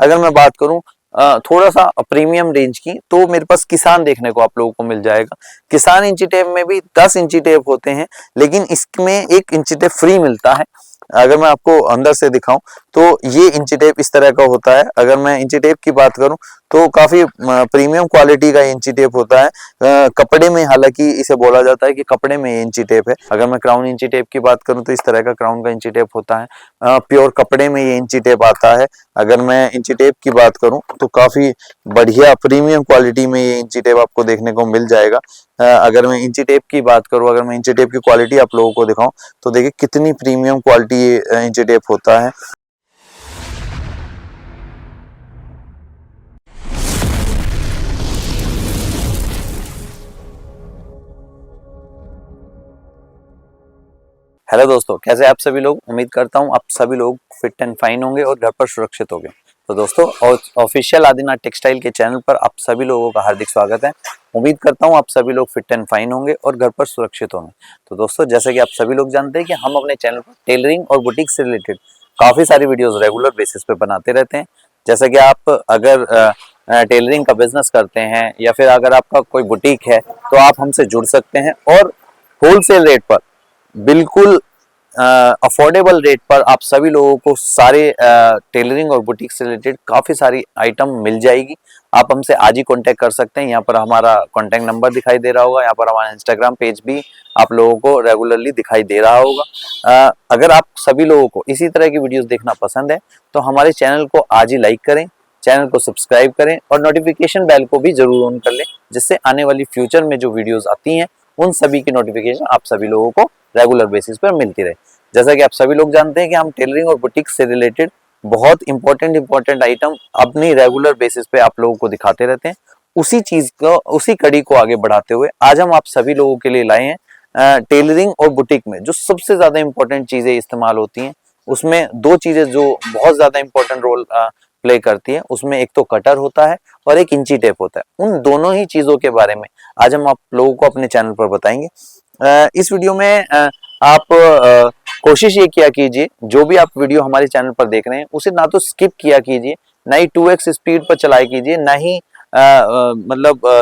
अगर मैं बात करूं थोड़ा सा प्रीमियम रेंज की, तो मेरे पास किसान देखने को आप लोगों को मिल जाएगा। किसान इंची टेप में भी 10 इंची टेप होते हैं, लेकिन इसमें 1 इंची टेप फ्री मिलता है। अगर मैं आपको अंदर से दिखाऊं तो ये इंची टेप इस तरह का होता है। अगर मैं इंची टेप की बात करूं तो काफी प्रीमियम क्वालिटी का इंची टेप होता है। कपड़े में हालांकि इसे बोला जाता है कि कपड़े में ये इंची टेप है। अगर मैं क्राउन इंची टेप की बात करूं तो इस तरह का क्राउन का इंची टेप होता है। प्योर कपड़े में ये इंची टेप आता है। अगर मैं इंची टेप की बात करूं तो काफी बढ़िया प्रीमियम क्वालिटी में ये इंची टेप आपको देखने को मिल जाएगा। अगर मैं इंची टेप की बात करूं, अगर मैं इंची टेप की क्वालिटी आप लोगों को दिखाऊं तो देखिए कितनी प्रीमियम क्वालिटी ये इंची टेप होता है। हेलो दोस्तों, कैसे आप सभी लोग। उम्मीद करता हूं आप सभी लोग फिट एंड फाइन होंगे और घर पर सुरक्षित होंगे। तो दोस्तों, ऑफिशियल आदिनाथ टेक्सटाइल के चैनल पर आप सभी लोगों का हार्दिक स्वागत है। उम्मीद करता हूं आप सभी लोग फिट एंड फाइन होंगे और घर पर सुरक्षित होंगे। तो दोस्तों, जैसे कि आप सभी लोग जानते हैं कि हम अपने चैनल पर टेलरिंग और बुटीक से रिलेटेड काफी सारी वीडियोस रेगुलर बेसिस पे बनाते रहते हैं। जैसे कि आप अगर टेलरिंग का बिजनेस करते हैं या फिर अगर आपका कोई बुटीक है तो आप हमसे जुड़ सकते हैं और होलसेल रेट पर बिल्कुल अफोर्डेबल रेट पर आप सभी लोगों को सारे टेलरिंग और बुटीक से रिलेटेड काफ़ी सारी आइटम मिल जाएगी। आप हमसे आज ही कांटेक्ट कर सकते हैं। यहाँ पर हमारा कांटेक्ट नंबर दिखाई दे रहा होगा। यहाँ पर हमारा इंस्टाग्राम पेज भी आप लोगों को रेगुलरली दिखाई दे रहा होगा। अगर आप सभी लोगों को इसी तरह की वीडियोस देखना पसंद है तो हमारे चैनल को आज ही लाइक करें, चैनल को सब्सक्राइब करें और नोटिफिकेशन बेल को भी जरूर ऑन कर लें, जिससे आने वाली फ्यूचर में जो वीडियोस आती हैं उन सभी की नोटिफिकेशन आप सभी लोगों को रेगुलर बेसिस पर मिलती रहे। जैसा कि आप सभी लोग जानते हैं कि हम टेलरिंग और बुटीक से रिलेटेड बहुत इंपॉर्टेंट आइटम अपनी रेगुलर बेसिस पे आप लोगों को दिखाते रहते हैं। उसी चीज को, उसी कड़ी को आगे बढ़ाते हुए आज हम आप सभी लोगों के लिए लाए हैं टेलरिंग और बुटीक में जो सबसे ज्यादा इंपॉर्टेंट चीजें इस्तेमाल होती हैं, उसमें 2 चीजें जो बहुत ज्यादा इंपॉर्टेंट रोल प्ले करती है। उसमें एक तो कटर होता है और एक इंची टेप होता है। उन दोनों ही चीजों के बारे में आज हम आप लोगों को अपने चैनल पर बताएंगे। इस वीडियो में आप कोशिश ये किया कीजिए, जो भी आप वीडियो हमारे चैनल पर देख रहे हैं उसे ना तो स्किप किया कीजिए, ना ही 2x स्पीड पर चलाया कीजिए, ना ही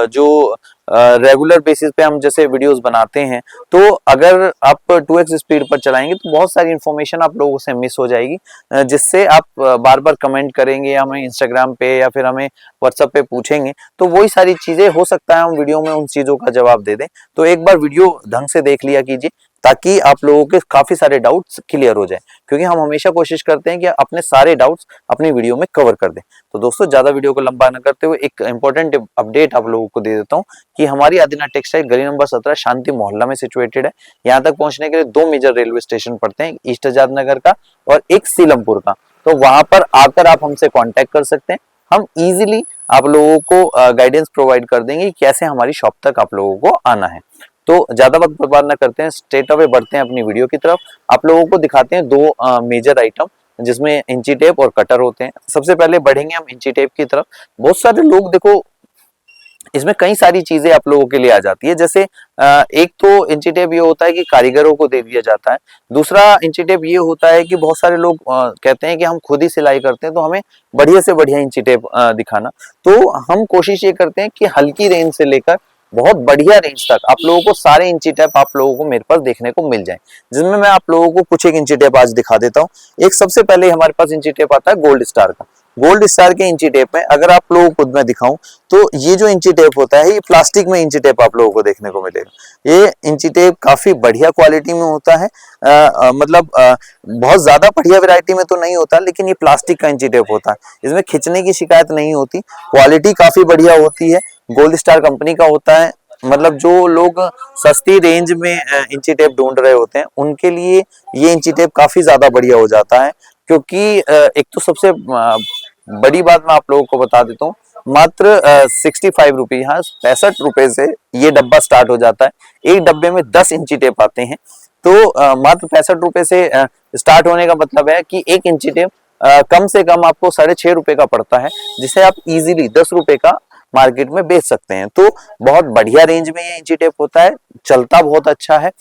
जो रेगुलर बेसिस पे हम जैसे वीडियोस बनाते हैं तो अगर आप 2x स्पीड पर चलाएंगे तो बहुत सारी इंफॉर्मेशन आप लोगों से मिस हो जाएगी, जिससे आप बार बार कमेंट करेंगे हमें इंस्टाग्राम पे या फिर हमें व्हाट्सएप पे पूछेंगे तो वही सारी चीजें हो सकता है हम वीडियो में उन चीजों का जवाब दे दें। तो एक बार वीडियो ढंग से देख लिया कीजिए ताकि आप लोगों के काफी सारे डाउट्स क्लियर हो जाए, क्योंकि हम हमेशा कोशिश करते हैं कि अपने सारे डाउट्स अपनी वीडियो में कवर कर दें। तो दोस्तों, ज्यादा वीडियो को लंबा न करते हुए एक इंपॉर्टेंट अपडेट आप लोगों को दे देता हूं कि हमारी आदिनाथ टेक्सटाइल गली नंबर 17 शांति मोहल्ला में सिचुएटेड है। यहाँ तक पहुंचने के लिए 2 मेजर रेलवे स्टेशन पड़ते हैं, ईस्ट आजाद नगर का और एक सीलमपुर का। तो वहां पर आकर आप हमसे कॉन्टेक्ट कर सकते हैं। हम इजीली आप लोगों को गाइडेंस प्रोवाइड कर देंगे कैसे हमारी शॉप तक आप लोगों को आना है। तो ज्यादा वक्त बर्बाद ना करते हैं, स्ट्रेट अवे बढ़ते हैं अपनी वीडियो की तरफ। आप लोगों को दिखाते हैं 2 मेजर आइटम जिसमें इंची टेप और कटर होते हैं। सबसे पहले बढ़ेंगे हम इंची टेप की तरफ। बहुत सारे लोग देखो इसमें कई सारी चीजें आप लोगों के लिए आ जाती है। जैसे एक तो इंची टेप ये होता है कि कारीगरों को दे दिया जाता है। दूसरा इंची टेप ये होता है कि बहुत सारे लोग कहते हैं कि हम खुद ही सिलाई करते हैं तो हमें बढ़िया से बढ़िया इंची टेप दिखाना। तो हम कोशिश ये करते हैं कि हल्की रेंज से लेकर बहुत बढ़िया रेंज तक आप लोगों को सारे इंची टेप आप लोगों को मेरे पास देखने को मिल जाए, जिसमें मैं आप लोगों को कुछ एक इंची टेप आज दिखा देता हूँ। एक सबसे पहले हमारे पास इंची टेप आता है गोल्ड स्टार का। गोल्ड स्टार के इंची टेप में अगर आप लोगों को खुद में दिखाऊं तो ये जो इंची टेप होता है ये प्लास्टिक में इंची टेप आप लोगों को देखने को मिलेगा। ये इंची टेप काफी बढ़िया क्वालिटी में होता है। बहुत ज्यादा बढ़िया वैरायटी में तो नहीं होता, लेकिन ये प्लास्टिक का इंची टेप होता है। इसमें खिंचने की शिकायत नहीं होती, क्वालिटी काफी बढ़िया होती है। गोल्ड स्टार कंपनी का होता है। मतलब जो लोग सस्ती रेंज में इंची टेप ढूंढ रहे होते हैं उनके लिए ये इंची टेप काफी ज्यादा बढ़िया हो जाता है। क्योंकि एक तो सबसे बड़ी बात मैं आप लोगों को बता देता हूँ, मात्र 65 रुपये, यहाँ 65 रुपए से ये डब्बा स्टार्ट हो जाता है। एक डब्बे में 10 इंची टेप आते हैं। तो मात्र 65 रुपए से स्टार्ट होने का मतलब है कि 1 इंची टेप कम से कम आपको 6.5 रुपए का पड़ता है, जिसे आप इजीली 10 रुपए का मार्केट में बेच सकते हैं। तो बहुत बढ़िया रेंज में ये इंची टेप होता है, चलता बहुत अच्छा है।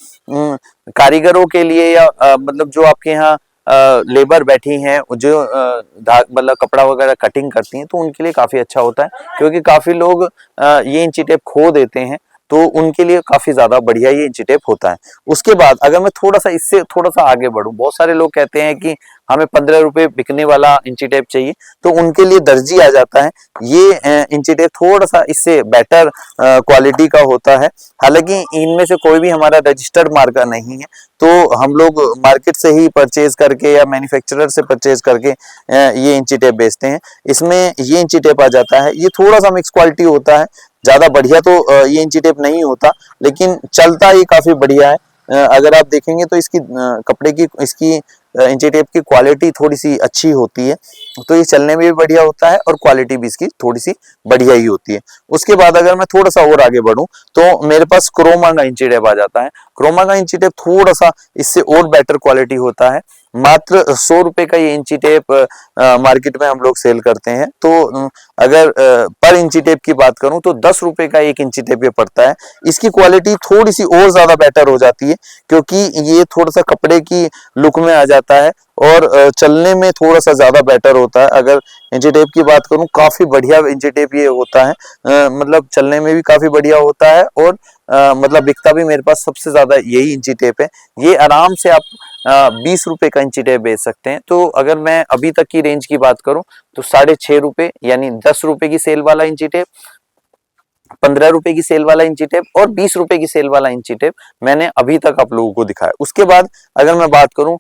कारीगरों के लिए या मतलब जो आपके यहाँ लेबर बैठी हैं जो मतलब कपड़ा वगैरह कटिंग करती हैं, तो उनके लिए काफी अच्छा होता है, क्योंकि काफी लोग ये इंची टेप खो देते हैं, तो उनके लिए काफी ज्यादा बढ़िया ये इंची टेप होता है। उसके बाद अगर मैं थोड़ा सा इससे थोड़ा सा आगे बढ़ूं, बहुत सारे लोग कहते हैं कि हमें 15 रुपए बिकने वाला इंची टेप चाहिए, तो उनके लिए दर्जी आ जाता है। ये इंची टेप थोड़ा सा इससे बेटर क्वालिटी का होता है। हालांकि इनमें से कोई भी हमारा रजिस्टर्ड मार्का नहीं है, तो हम लोग मार्केट से ही परचेज करके या मैन्युफैक्चरर से परचेज करके ये इंची टेप बेचते हैं। इसमें ये इंची टेप आ जाता है, ये थोड़ा सा मिक्स क्वालिटी होता है, ज्यादा बढ़िया तो ये इंची टेप नहीं होता, लेकिन चलता ये काफी बढ़िया है। अगर आप देखेंगे तो इसकी कपड़े की इसकी इंची टेप की क्वालिटी थोड़ी सी अच्छी होती है, तो ये चलने में भी बढ़िया होता है और क्वालिटी भी इसकी थोड़ी सी बढ़िया ही होती है। उसके बाद अगर मैं थोड़ा सा और आगे बढ़ूं, तो मेरे पास क्रोमा का इंची टेप आ जाता है। क्रोमा का इंची टेप थोड़ा सा इससे और बेटर क्वालिटी होता है। मात्र 100 रुपए का ये इंची टेप मार्केट में हम लोग सेल करते हैं। तो अगर पर इंची टेप की बात करूं तो 10 रुपए का एक इंची टेप ये पड़ता है। इसकी क्वालिटी थोड़ी सी और ज्यादा बेटर हो जाती है, क्योंकि ये थोड़ा सा कपड़े की लुक में आ जाता है और चलने में थोड़ा सा ज्यादा बेटर होता है। अगर इंची टेप की बात करूं, काफी बढ़िया इंची टेप ये होता है, मतलब चलने में भी काफी बढ़िया होता है और मतलब बिकता भी मेरे पास सबसे ज्यादा यही इंची टेप है। ये आराम से आप 20 रुपए का इंची टेप बेच सकते हैं। तो अगर मैं अभी तक की रेंज की बात करूं, तो 6.5 रुपए यानी 10 रुपए की सेल वाला इंची टेप, 15 रुपए की सेल वाला इंची टेप और 20 रुपए की सेल वाला इंची टेप मैंने अभी तक आप लोगों को दिखाया। उसके बाद अगर मैं बात करूं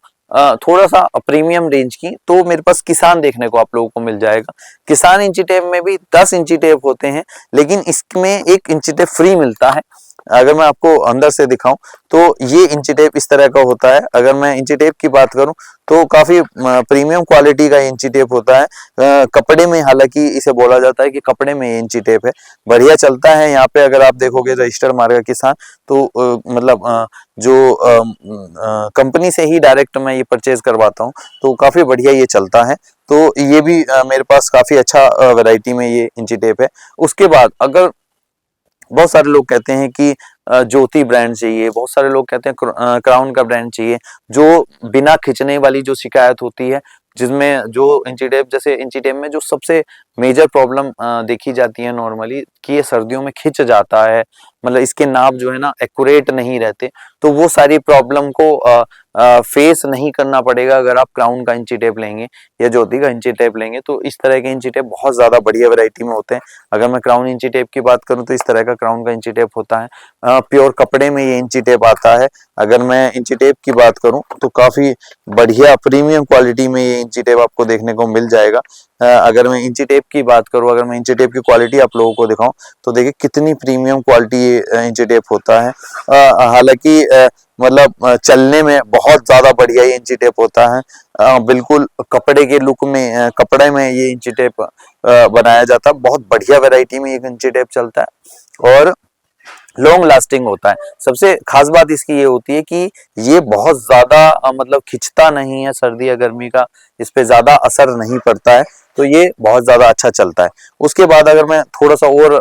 थोड़ा सा प्रीमियम रेंज की, तो मेरे पास किसान देखने को आप लोगों को मिल जाएगा। किसान इंची टेप में भी 10 इंची टेप होते हैं, लेकिन इसमें एक इंची टेप फ्री मिलता है। अगर मैं आपको अंदर से दिखाऊं, तो ये इंची टेप इस तरह का होता है। अगर मैं इंची टेप की बात करूं, तो काफी प्रीमियम क्वालिटी का इंची टेप होता है। कपड़े में, हालांकि इसे बोला जाता है कि कपड़े में ये इंची टेप है, बढ़िया चलता है। यहाँ पे अगर आप देखोगे रजिस्टर मार्का किसान, तो मतलब जो कंपनी से ही डायरेक्ट मैं ये परचेज करवाता हूँ, तो काफी बढ़िया ये चलता है। तो ये भी मेरे पास काफी अच्छा वैरायटी में ये इंची टेप है। उसके बाद अगर बहुत सारे लोग कहते हैं कि ज्योति ब्रांड चाहिए, बहुत सारे लोग कहते हैं क्राउन का ब्रांड चाहिए, जो बिना खिंचने वाली जो शिकायत होती है, जिसमें जो इंची टेप, जैसे इंची टेप में जो सबसे मेजर प्रॉब्लम देखी जाती है नॉर्मली, कि ये सर्दियों में खिंच जाता है, मतलब इसके नाप जो है ना एक्यूरेट नहीं रहते, तो वो सारी प्रॉब्लम को फेस नहीं करना पड़ेगा अगर आप क्राउन का इंची टेप लेंगे या ज्योति का इंची टेप लेंगे। तो इस तरह के इंची टेप बहुत ज्यादा बढ़िया वैरायटी में होते हैं। अगर मैं क्राउन इंची टेप की बात करूं, तो इस तरह का क्राउन का इंची टेप होता है, प्योर कपड़े में ये इंची टेप आता है। अगर मैं इंची टेप की बात करूं, तो काफी बढ़िया प्रीमियम क्वालिटी में ये इंची टेप आपको देखने को मिल जाएगा। अगर मैं इंची टेप की बात करूं, अगर मैं इंची टेप की क्वालिटी आप लोगों को दिखाऊं, तो देखिए कितनी प्रीमियम क्वालिटी ये इंची टेप होता है। हालांकि मतलब चलने में बहुत ज्यादा बढ़िया ये इंची टेप होता है। बिल्कुल कपड़े के लुक में, कपड़े में ये इंची टेप बनाया जाता है। बहुत बढ़िया वैरायटी में ये इंची टेप चलता है और लॉन्ग लास्टिंग होता है। सबसे खास बात इसकी ये होती है कि ये बहुत ज्यादा मतलब खिंचता नहीं है, सर्दी या गर्मी का इस पे ज्यादा असर नहीं पड़ता है, तो ये बहुत ज्यादा अच्छा चलता है। उसके बाद अगर मैं थोड़ा सा और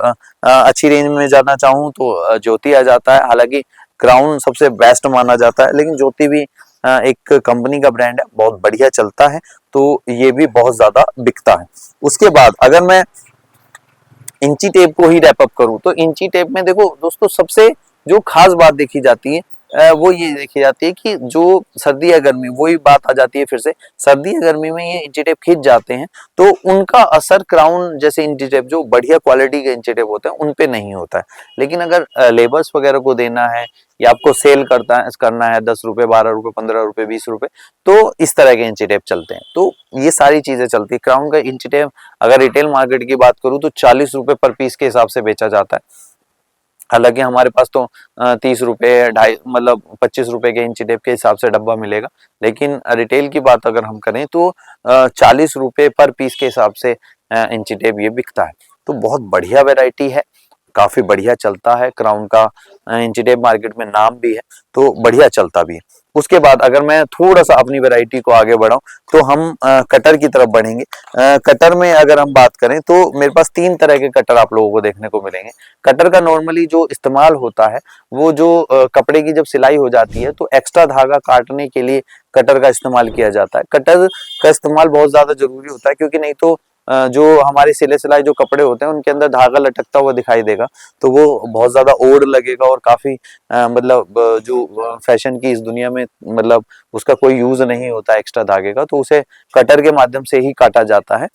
अच्छी रेंज में जाना चाहूँ, तो ज्योति आ जाता है। हालांकि क्राउन सबसे बेस्ट माना जाता है, लेकिन ज्योति भी एक कंपनी का ब्रांड है, बहुत बढ़िया चलता है, तो ये भी बहुत ज्यादा बिकता है। उसके बाद अगर मैं इंची टेप को ही रैप अप करूं, तो इंची टेप में देखो दोस्तों, सबसे जो खास बात देखी जाती है वो ये देखी जाती है कि जो सर्दी या गर्मी, वही बात आ जाती है फिर से, सर्दी या गर्मी में ये इंची टेप खिंच जाते हैं, तो उनका असर क्राउन जैसे इंची टेप, जो बढ़िया क्वालिटी के इंची टेप होते हैं, उन पे नहीं होता है। लेकिन अगर लेबर्स वगैरह को देना है या आपको सेल करना है 10 रुपए, 12 रुपए, 15 रुपए, 20 रुपए, तो इस तरह के इंची टेप चलते हैं। तो ये सारी चीजें चलती है। क्राउन का इंची टेप अगर रिटेल मार्केट की बात करूं, तो 40 रुपए पर पीस के हिसाब से बेचा जाता है। हालांकि हमारे पास तो 30 रुपए, ढाई मतलब 25 रुपए के इंची टेप के हिसाब से डब्बा मिलेगा। लेकिन रिटेल की बात अगर हम करें, तो 40 रुपए पर पीस के हिसाब से इंची टेप ये बिकता है। तो बहुत बढ़िया वैरायटी है, काफी बढ़िया चलता है। क्राउन का इंची टेप मार्केट में नाम भी है, तो बढ़िया चलता भी है। उसके बाद अगर मैं थोड़ा सा अपनी वैरायटी को आगे बढ़ाऊं तो हम कटर की तरफ बढ़ेंगे। कटर में अगर हम बात करें तो मेरे पास 3 तरह के कटर आप लोगों को देखने को मिलेंगे। कटर का नॉर्मली जो इस्तेमाल होता है वो जो कपड़े की जब सिलाई हो जाती है तो एक्स्ट्रा धागा काटने के लिए कटर का इस्तेमाल किया जाता है। कटर का इस्तेमाल बहुत ज्यादा जरूरी होता है, क्योंकि नहीं तो जो हमारे सिले सिलाई जो कपड़े होते हैं उनके अंदर धागा लटकता हुआ दिखाई देगा तो वो बहुत ज्यादा ओड लगेगा और काफी मतलब जो फैशन की इस दुनिया में मतलब उसका कोई यूज नहीं होता एक्स्ट्रा धागे का, तो उसे कटर के माध्यम से ही काटा जाता है।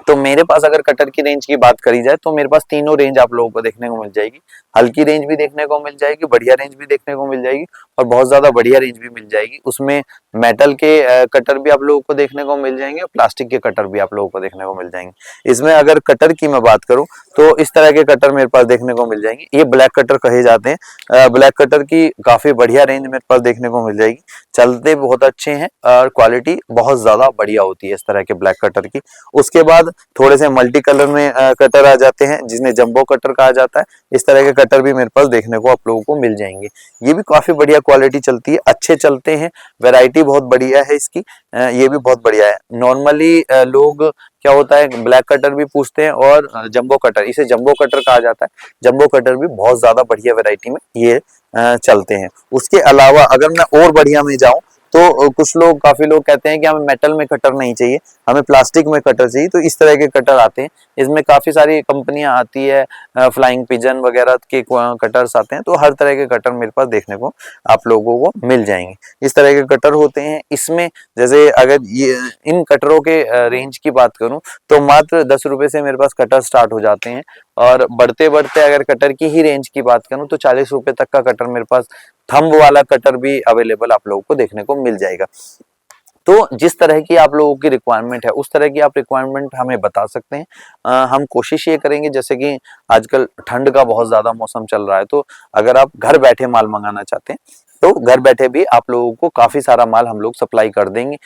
तो मेरे पास अगर कटर की रेंज की बात करी जाए तो मेरे पास तीनों रेंज आप लोगों को देखने को मिल जाएगी। हल्की रेंज भी देखने को मिल जाएगी, बढ़िया रेंज भी देखने को मिल जाएगी और बहुत ज्यादा बढ़िया रेंज भी मिल जाएगी। उसमें मेटल के कटर भी आप लोगों को देखने को मिल जाएंगे और प्लास्टिक के कटर भी आप लोगों को देखने को मिल जाएंगे। इसमें अगर कटर की मैं बात करूं तो इस तरह के कटर मेरे पास देखने को मिल जाएंगे। ये ब्लैक कटर कहे जाते हैं। ब्लैक कटर की काफी बढ़िया रेंज मेरे पास देखने को मिल जाएगी, चलते बहुत अच्छे हैं और क्वालिटी बहुत ज्यादा बढ़िया होती है इस तरह के ब्लैक कटर की। उसके बाद थोड़े से मल्टी कलर में कटर आ जाते हैं जिन्हें जंबो कटर कहा जाता है। इस तरह के कटर भी मेरे पास देखने को आप लोगों को मिल जाएंगे। ये भी काफी बढ़िया क्वालिटी चलती है, अच्छे चलते हैं, वैरायटी बहुत बढ़िया है इसकी। ये भी बहुत बढ़िया है। नॉर्मली लोग क्या होता है ब्लैक कटर भी पूछते हैं और जंबो कटर, इसे जंबो कटर कहा जाता है। जंबो कटर भी बहुत ज्यादा बढ़िया वैरायटी में ये चलते हैं। उसके अलावा अगर मैं और बढ़िया में जाऊं तो कुछ लोग काफी लोग कहते हैं कि हमें मेटल में कटर नहीं चाहिए, हमें प्लास्टिक में कटर चाहिए, तो इस तरह के कटर आते हैं। इसमें काफी सारी कंपनियां आती है, फ्लाइंग पिजन वगैरह के कटर्स आते हैं, तो हर तरह के कटर मेरे पास देखने को आप लोगों को मिल जाएंगे। इस तरह के कटर होते हैं। इसमें जैसे अगर ये इन कटरों के रेंज की बात करूं तो मात्र 10 रुपए से मेरे पास कटर स्टार्ट हो जाते हैं और बढ़ते बढ़ते अगर कटर की ही रेंज की बात करूं तो 40 रुपए तक का कटर मेरे पास, थंब वाला कटर भी अवेलेबल आप लोगों को देखने को मिल जाएगा। तो जिस तरह की आप लोगों की रिक्वायरमेंट है उस तरह की आप रिक्वायरमेंट हमें बता सकते हैं। हम कोशिश ये करेंगे, जैसे कि आजकल ठंड का बहुत ज्यादा मौसम चल रहा है, तो अगर आप घर बैठे माल मंगाना चाहते हैं तो घर बैठे भी आप लोगों को काफी सारा माल हम लोग सप्लाई कर देंगे।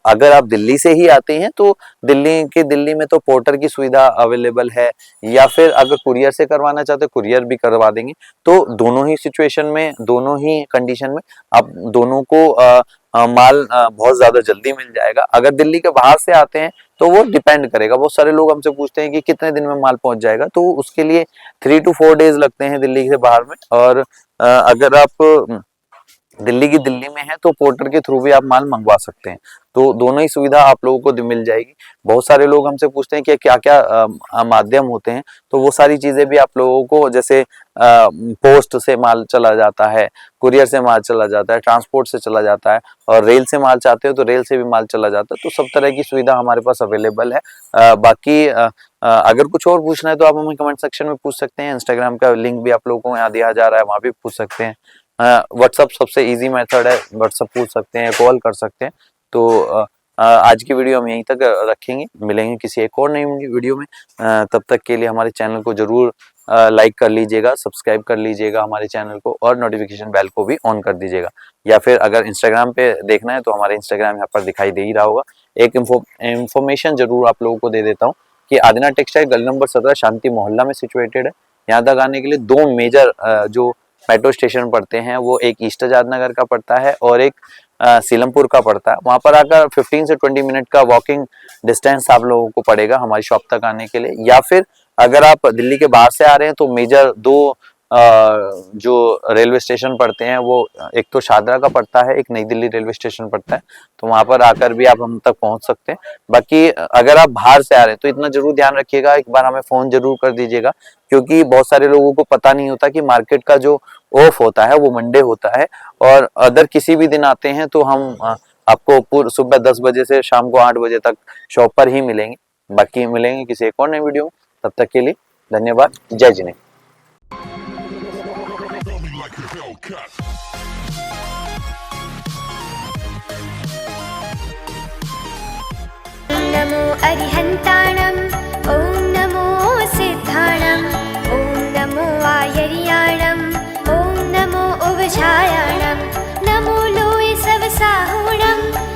अगर आप दिल्ली से ही आते हैं तो दिल्ली में तो पोर्टर की सुविधा अवेलेबल है, या फिर अगर कुरियर से करवाना चाहते हैं कुरियर भी करवा देंगे। तो दोनों ही सिचुएशन में, दोनों ही कंडीशन में आप दोनों को माल बहुत ज्यादा जल्दी मिल जाएगा। अगर दिल्ली के बाहर से आते हैं तो वो डिपेंड करेगा। बहुत सारे लोग हमसे पूछते हैं कि कितने दिन में माल पहुंच जाएगा, तो उसके लिए 3 to 4 डेज लगते हैं दिल्ली से बाहर में। और अगर आप दिल्ली में है तो पोर्टर के थ्रू भी आप माल मंगवा सकते हैं। तो दोनों ही सुविधा आप लोगों को मिल जाएगी। बहुत सारे लोग हमसे पूछते हैं कि क्या क्या माध्यम होते हैं, तो वो सारी चीजें भी आप लोगों को, जैसे पोस्ट से माल चला जाता है, कुरियर से माल चला जाता है, ट्रांसपोर्ट से चला जाता है, और रेल से माल चाहते हो तो रेल से भी माल चला जाता है। तो सब तरह की सुविधा हमारे पास अवेलेबल है। बाकी अगर कुछ और पूछना है तो आप हमें कमेंट सेक्शन में पूछ सकते हैं। इंस्टाग्राम का लिंक भी आप लोगों को यहाँ दिया जा रहा है, वहां भी पूछ सकते हैं। व्हाट्सअप सबसे इजी मेथड है, व्हाट्सअप पूछ सकते हैं, कॉल कर सकते हैं। तो आज की वीडियो हम यहीं तक रखेंगे, मिलेंगे किसी एक और नई वीडियो में। तब तक के लिए हमारे चैनल को जरूर लाइक कर लीजिएगा, सब्सक्राइब कर लीजिएगा हमारे चैनल को, और नोटिफिकेशन बेल को भी ऑन कर दीजिएगा। या फिर अगर इंस्टाग्राम पे देखना है तो हमारे इंस्टाग्राम यहाँ पर दिखाई दे ही रहा होगा। एक इंफॉर्मेशन जरूर आप लोगों को दे देता हूँ कि आदिना टेक्सटाइल गली नंबर 17 शांति मोहल्ला में सिचुएटेड है। यहाँ तक आने के लिए 2 मेजर जो मेट्रो स्टेशन पड़ते हैं, वो एक ईस्ट आजाद नगर का पड़ता है और एक सीलमपुर का पड़ता है। वहां पर आकर 15 से 20 मिनट का वॉकिंग डिस्टेंस आप लोगों को पड़ेगा हमारी शॉप तक आने के लिए। या फिर अगर आप दिल्ली के बाहर से आ रहे हैं तो मेजर 2 जो रेलवे स्टेशन पड़ते हैं, वो एक तो शादरा का पड़ता है, एक नई दिल्ली रेलवे स्टेशन पड़ता है, तो वहां पर आकर भी आप हम तक पहुंच सकते हैं। बाकी अगर आप बाहर से आ रहे हैं तो इतना जरूर ध्यान रखिएगा, एक बार हमें फोन जरूर कर दीजिएगा, क्योंकि बहुत सारे लोगों को पता नहीं होता कि मार्केट का जो ऑफ होता है वो मंडे होता है, और अदर किसी भी दिन आते हैं तो हम आपको सुबह 10 बजे से शाम को 8 बजे तक शॉप पर ही मिलेंगे। बाकी मिलेंगे किसी एक और नई वीडियो में, तब तक के लिए धन्यवाद। जय जिने। नमो अरिहर